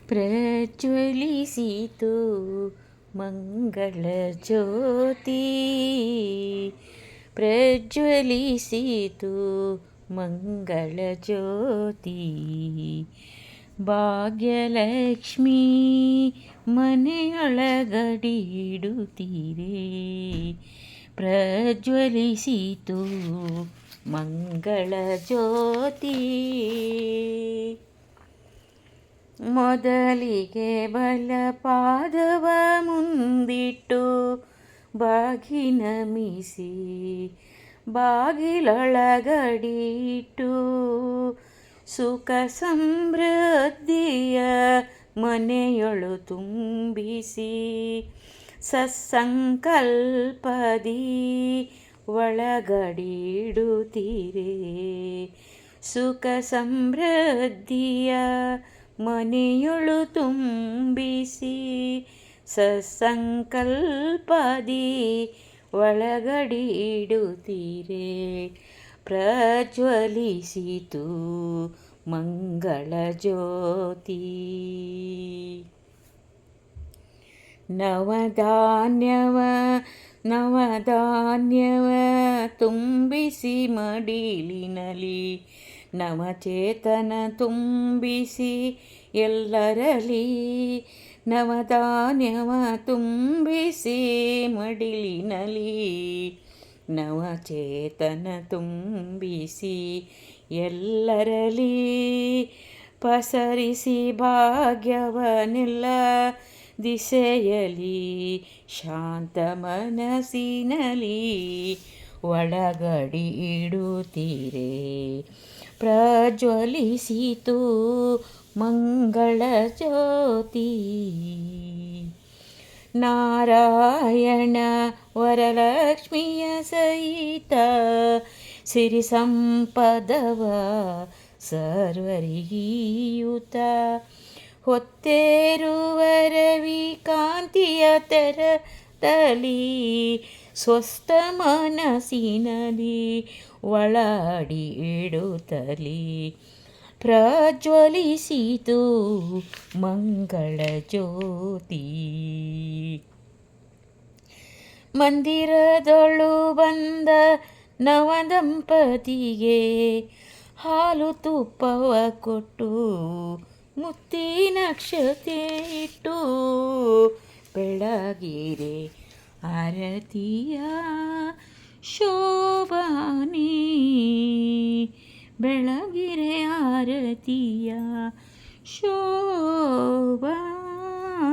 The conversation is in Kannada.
ಪ್ರಜ್ವಲಿಸಿತು ಮಂಗಳ ಜ್ಯೋತಿ, ಪ್ರಜ್ವಲಿಸಿತು ಮಂಗಳ ಜ್ಯೋತಿ. ಭಾಗ್ಯಲಕ್ಷ್ಮೀ ಮನೆಯೊಳಗಡಿಡುತ್ತೀರೆ, ಪ್ರಜ್ವಲಿಸಿತು ಮಂಗಳ ಜ್ಯೋತಿ. ಮೊದಲಿಗೆ ಬಲಪಾದವ ಮುಂದಿಟ್ಟು ಬಾಗಿ ನಮಿಸಿ, ಬಾಗಿಲೊಳಗಡಿಟ್ಟು ಸುಖ ಸಮೃದ್ಧಿಯ ಮನೆಯೊಳು ತುಂಬಿಸಿ, ಸತ್ಸಂಕಲ್ಪದಿ ಒಳಗಡಿಡುತ್ತೀರೆ, ಸುಖ ಸಮೃದ್ಧಿಯ ಮನೆಯೊಳು ತುಂಬಿಸಿ, ಸತ್ಸಂಕಲ್ಪದಿ ಒಳಗಡಿಡುತ್ತೀರೆ, ಪ್ರಜ್ವಲಿಸಿತು ಮಂಗಳ ಜ್ಯೋತಿ. ನವಧಾನ್ಯವ ನವಧಾನ್ಯವ ತುಂಬಿಸಿ ಮಡಿಲಿನಲಿ, ನವಚೇತನ ತುಂಬಿಸಿ ಎಲ್ಲರಲಿ, ನವಧಾನ್ಯವ ತುಂಬಿಸಿ ಮಡಿಲಿನಲಿ, ನವಚೇತನ ತುಂಬಿಸಿ ಎಲ್ಲರಲಿ, ಪಸರಿಸಿ ಭಾಗ್ಯವನೆಲ್ಲ ದಿಸೆಯಲಿ, ಶಾಂತ ಮನಸ್ಸಿನಲಿ ಒಳಗಡಿಡುತ್ತೀರೆ, ಪ್ರಜ್ವಲಿಸಿತು ಮಂಗಳ ಜ್ಯೋತಿ. ನಾರಾಯಣ ವರಲಕ್ಷ್ಮಿಯ ಸಹಿತ ಸಿರಿ ಸಂಪದವ ಸರ್ವರಿಗೀಯುತ, ಹೊತ್ತೇರುವರವಿ ಕಾಂತಿಯ ತೆರತಲಿ, ಸ್ವಸ್ಥ ಮನಸ್ಸಿನಲಿ ಒಳಡಿಡುತ್ತಲಿ, ಪ್ರಜ್ವಲಿಸಿತು ಮಂಗಳ ಜ್ಯೋತಿ. ಮಂದಿರದೊಳು ಬಂದ ನವದಂಪತಿಗೆ ಹಾಲು ತುಪ್ಪವ ಕೊಟ್ಟು, ಮುತ್ತಿನಕ್ಷತೆ ಇಟ್ಟು ಬೆಳಗಿರೆ ಆರತಿಯ ಶೋಭಾನೆ, ಬೆಳಗಿರೆ ಆರತಿಯ ಶೋಭಾನೆ.